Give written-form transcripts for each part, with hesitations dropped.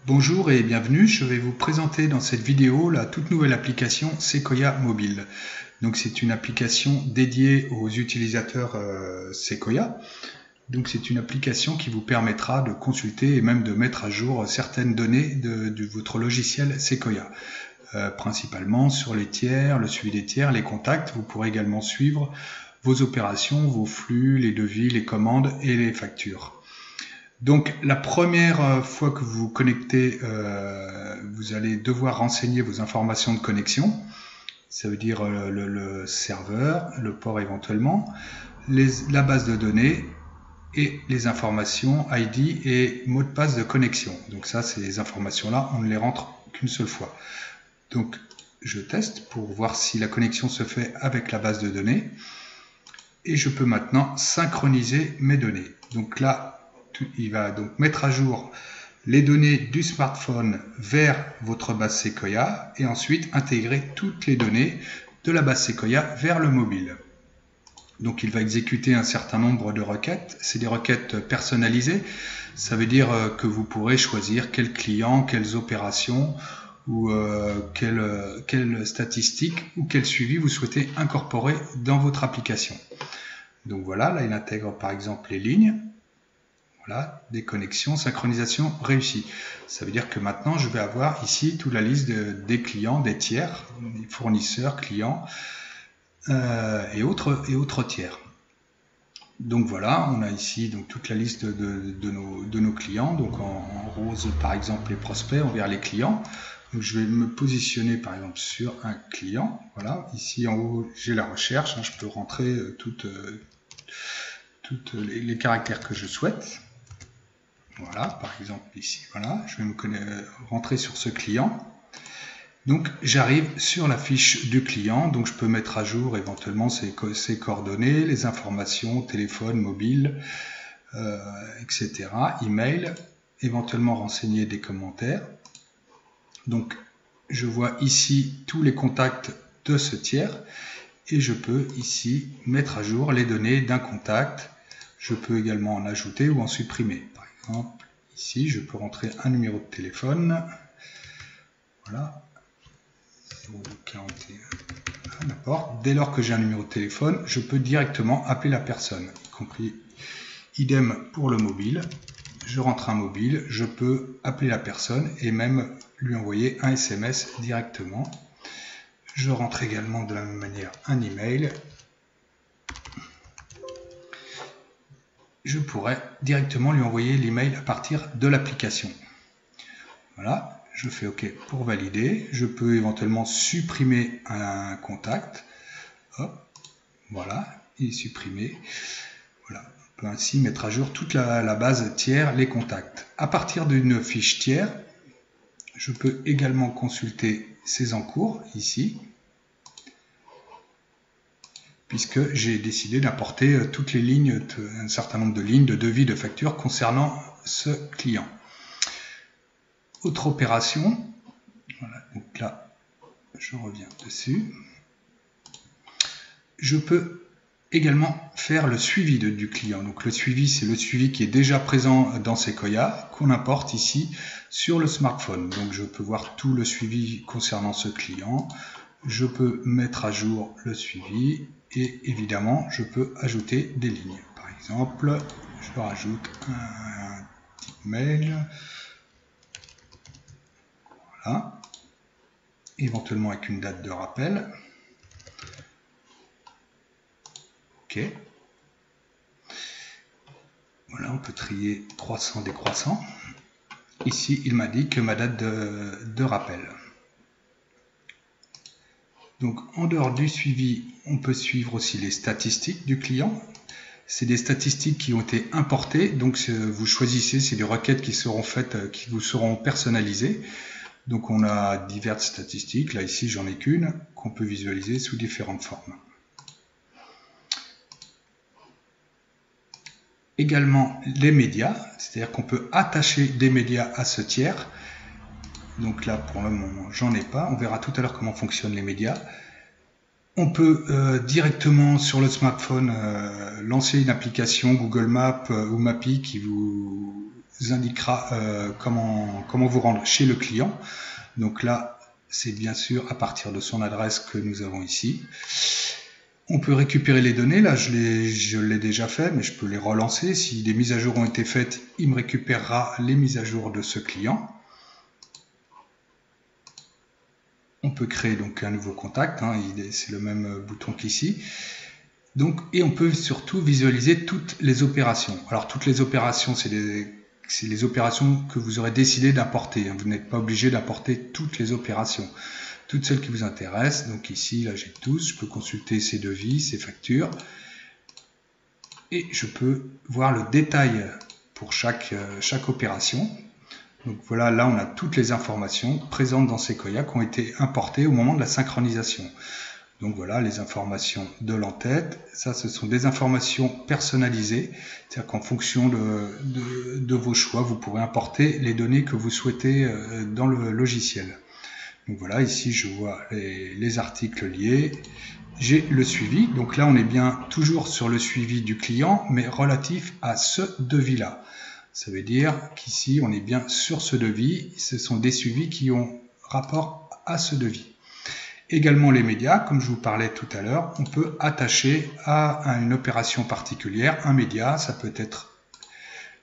Bonjour et bienvenue, je vais vous présenter dans cette vidéo la toute nouvelle application Sequoia Mobile. Donc c'est une application dédiée aux utilisateurs Sequoia. Donc c'est une application qui vous permettra de consulter et même de mettre à jour certaines données de votre logiciel Sequoia. Principalement sur les tiers, le suivi des tiers, les contacts. Vous pourrez également suivre vos opérations, vos flux, les devis, les commandes et les factures. Donc la première fois que vous vous connectez, vous allez devoir renseigner vos informations de connexion. Ça veut dire le serveur, le port éventuellement, la base de données et les informations ID et mot de passe de connexion. Donc ça, ces informations-là, on ne les rentre qu'une seule fois. Donc je teste pour voir si la connexion se fait avec la base de données. Et je peux maintenant synchroniser mes données. Donc là, il va donc mettre à jour les données du smartphone vers votre base Sequoia et ensuite intégrer toutes les données de la base Sequoia vers le mobile. Donc il va exécuter un certain nombre de requêtes. C'est des requêtes personnalisées. Ça veut dire que vous pourrez choisir quel client, quelles opérations ou quelles statistiques ou quel suivi vous souhaitez incorporer dans votre application. Donc voilà, là il intègre par exemple les lignes. Voilà, des connexions, synchronisation réussie. Ça veut dire que maintenant je vais avoir ici toute la liste des clients, des tiers, des fournisseurs, clients et autres tiers. Donc voilà, on a ici donc toute la liste de nos clients. Donc en rose par exemple les prospects, en vert les clients. Donc je vais me positionner par exemple sur un client. Voilà, ici en haut j'ai la recherche, je peux rentrer toutes les caractères que je souhaite. Voilà, par exemple ici, voilà, je vais rentrer sur ce client. Donc j'arrive sur la fiche du client, donc je peux mettre à jour éventuellement ses coordonnées, les informations, téléphone, mobile, etc. Email, éventuellement renseigner des commentaires. Donc je vois ici tous les contacts de ce tiers et je peux ici mettre à jour les données d'un contact. Je peux également en ajouter ou en supprimer. Par exemple, ici, je peux rentrer un numéro de téléphone. Voilà. 0241. N'importe. Dès lors que j'ai un numéro de téléphone, je peux directement appeler la personne, y compris idem pour le mobile. Je rentre un mobile, je peux appeler la personne et même lui envoyer un SMS directement. Je rentre également de la même manière un email. Je pourrais directement lui envoyer l'email à partir de l'application. Voilà, je fais OK pour valider. Je peux éventuellement supprimer un contact. Hop, voilà, il est supprimé. Voilà, on peut ainsi mettre à jour toute la base tiers, les contacts. À partir d'une fiche tiers, je peux également consulter ses encours ici, puisque j'ai décidé d'apporter toutes les lignes, un certain nombre de lignes de devis, de factures concernant ce client. Autre opération, voilà, donc là, je reviens dessus. Je peux également faire le suivi du client. Donc le suivi, c'est le suivi qui est déjà présent dans Sequoia, qu'on importe ici sur le smartphone. Donc je peux voir tout le suivi concernant ce client. Je peux mettre à jour le suivi. Et évidemment, je peux ajouter des lignes. Par exemple, je rajoute un petit mail. Voilà. Éventuellement avec une date de rappel. OK. Voilà, on peut trier croissant, décroissant. Ici, il m'a dit que ma date de rappel. Donc, en dehors du suivi, on peut suivre aussi les statistiques du client. C'est des statistiques qui ont été importées. Donc, vous choisissez, c'est des requêtes qui seront faites, qui vous seront personnalisées. Donc, on a diverses statistiques. Là, ici, j'en ai qu'une qu'on peut visualiser sous différentes formes. Également, les médias. C'est-à-dire qu'on peut attacher des médias à ce tiers. Donc là, pour le moment, j'en ai pas. On verra tout à l'heure comment fonctionnent les médias. On peut directement sur le smartphone lancer une application Google Maps ou Mappy qui vous indiquera comment vous rendre chez le client. Donc là, c'est bien sûr à partir de son adresse que nous avons ici. On peut récupérer les données, là je l'ai déjà fait, mais je peux les relancer. Si des mises à jour ont été faites, il me récupérera les mises à jour de ce client. On peut créer donc un nouveau contact, hein, c'est le même bouton qu'ici. Donc, et on peut surtout visualiser toutes les opérations. Alors toutes les opérations, c'est les opérations que vous aurez décidé d'importer. Vous n'êtes pas obligé d'importer toutes les opérations. Toutes celles qui vous intéressent. Donc ici, là j'ai tous. Je peux consulter ces devis, ces factures. Et je peux voir le détail pour chaque opération. Donc voilà, là on a toutes les informations présentes dans Sequoia qui ont été importées au moment de la synchronisation. Donc voilà les informations de l'entête. Ça, ce sont des informations personnalisées. C'est-à-dire qu'en fonction de vos choix, vous pourrez importer les données que vous souhaitez dans le logiciel. Donc voilà, ici je vois les articles liés. J'ai le suivi. Donc là, on est bien toujours sur le suivi du client, mais relatif à ce devis-là. Ça veut dire qu'ici, on est bien sur ce devis. Ce sont des suivis qui ont rapport à ce devis. Également les médias, comme je vous parlais tout à l'heure, on peut attacher à une opération particulière un média. Ça peut être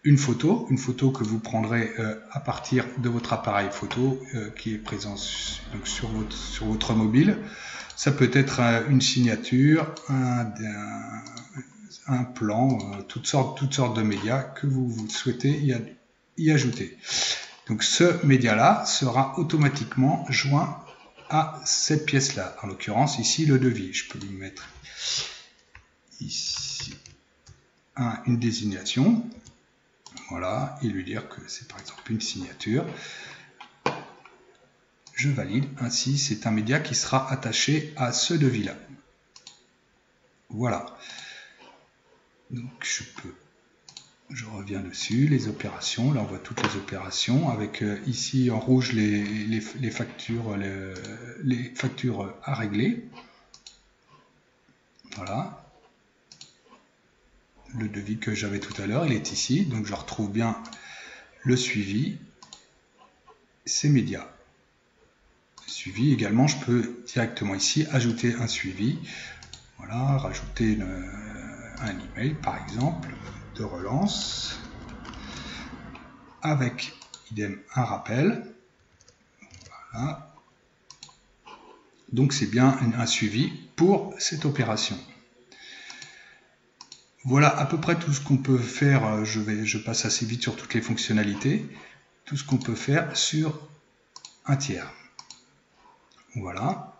une photo que vous prendrez à partir de votre appareil photo qui est présent donc sur votre mobile. Ça peut être une signature, un plan, toutes sortes de médias que vous souhaitez y ajouter. Donc ce média-là sera automatiquement joint à cette pièce-là. En l'occurrence, ici, le devis. Je peux lui mettre ici une désignation. Voilà, et lui dire que c'est par exemple une signature. Je valide. Ainsi, c'est un média qui sera attaché à ce devis-là. Voilà. Donc je reviens dessus, les opérations. Là, on voit toutes les opérations avec ici en rouge les factures à régler. Voilà. Le devis que j'avais tout à l'heure, il est ici. Donc, je retrouve bien le suivi, ces médias. Suivi également, je peux directement ici ajouter un suivi. Voilà, rajouter un email par exemple de relance avec idem un rappel. Voilà. Donc c'est bien un suivi pour cette opération. Voilà à peu près tout ce qu'on peut faire. Je passe assez vite sur toutes les fonctionnalités. Tout ce qu'on peut faire sur un tiers. Voilà.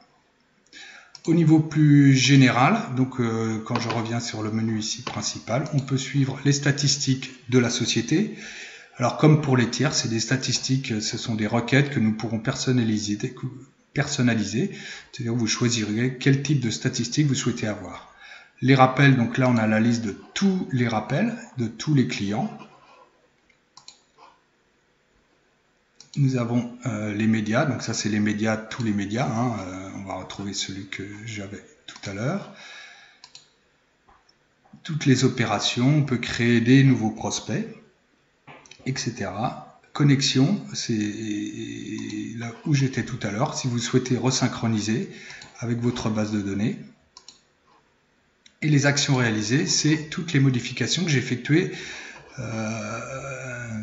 Au niveau plus général, donc quand je reviens sur le menu ici principal, on peut suivre les statistiques de la société. Alors comme pour les tiers, c'est des statistiques, ce sont des requêtes que nous pourrons personnaliser. C'est-à-dire vous choisirez quel type de statistiques vous souhaitez avoir. Les rappels, donc là on a la liste de tous les rappels de tous les clients. Nous avons les médias, donc ça c'est les médias, tous les médias, hein, on va retrouver celui que j'avais tout à l'heure. Toutes les opérations, on peut créer des nouveaux prospects, etc. Connexion, c'est là où j'étais tout à l'heure, si vous souhaitez resynchroniser avec votre base de données. Et les actions réalisées, c'est toutes les modifications que j'ai effectuées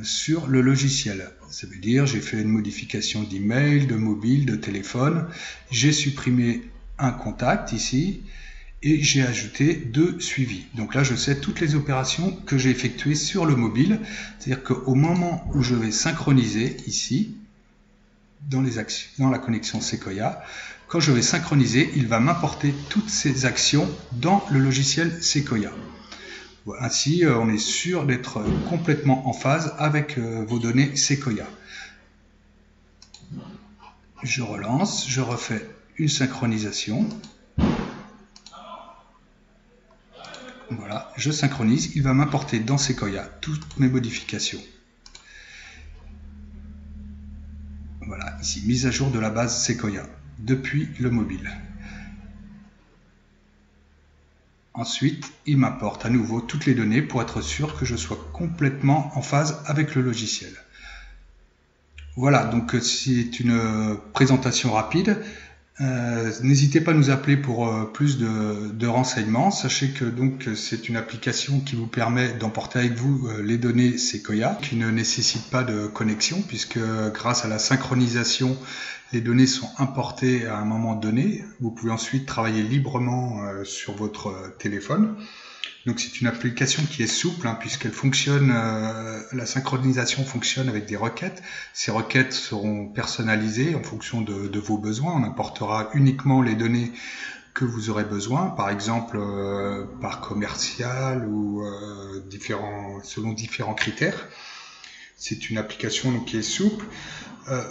sur le logiciel. Ça veut dire j'ai fait une modification d'email, de mobile, de téléphone, j'ai supprimé un contact ici et j'ai ajouté 2 suivis. Donc là je sais toutes les opérations que j'ai effectuées sur le mobile, c'est-à-dire qu'au moment où je vais synchroniser ici dans la connexion Sequoia, quand je vais synchroniser, il va m'apporter toutes ces actions dans le logiciel Sequoia. Ainsi, on est sûr d'être complètement en phase avec vos données Sequoia. Je relance, je refais une synchronisation. Voilà, je synchronise, il va m'apporter dans Sequoia toutes mes modifications. Voilà, ici, mise à jour de la base Sequoia depuis le mobile. Ensuite, il m'apporte à nouveau toutes les données pour être sûr que je sois complètement en phase avec le logiciel. Voilà, donc c'est une présentation rapide. N'hésitez pas à nous appeler pour plus de renseignements. Sachez que donc c'est une application qui vous permet d'emporter avec vous les données Sequoia, qui ne nécessite pas de connexion, puisque grâce à la synchronisation, les données sont importées à un moment donné. Vous pouvez ensuite travailler librement sur votre téléphone. Donc c'est une application qui est souple, puisqu'elle fonctionne, la synchronisation fonctionne avec des requêtes. Ces requêtes seront personnalisées en fonction de vos besoins. On importera uniquement les données que vous aurez besoin, par exemple par commercial ou selon différents critères. C'est une application donc, qui est souple.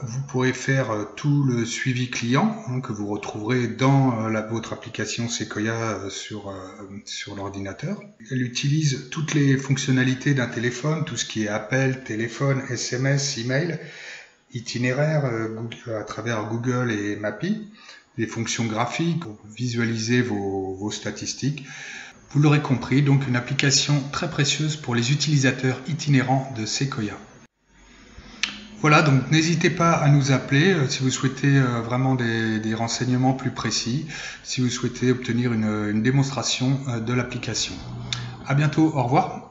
Vous pourrez faire tout le suivi client que vous retrouverez dans votre application Sequoia sur l'ordinateur. Elle utilise toutes les fonctionnalités d'un téléphone, tout ce qui est appel, téléphone, SMS, email, itinéraire à travers Google et Mappy, des fonctions graphiques pour visualiser vos statistiques. Vous l'aurez compris, donc une application très précieuse pour les utilisateurs itinérants de Sequoia. Voilà, donc n'hésitez pas à nous appeler si vous souhaitez vraiment des renseignements plus précis, si vous souhaitez obtenir une démonstration de l'application. À bientôt, au revoir.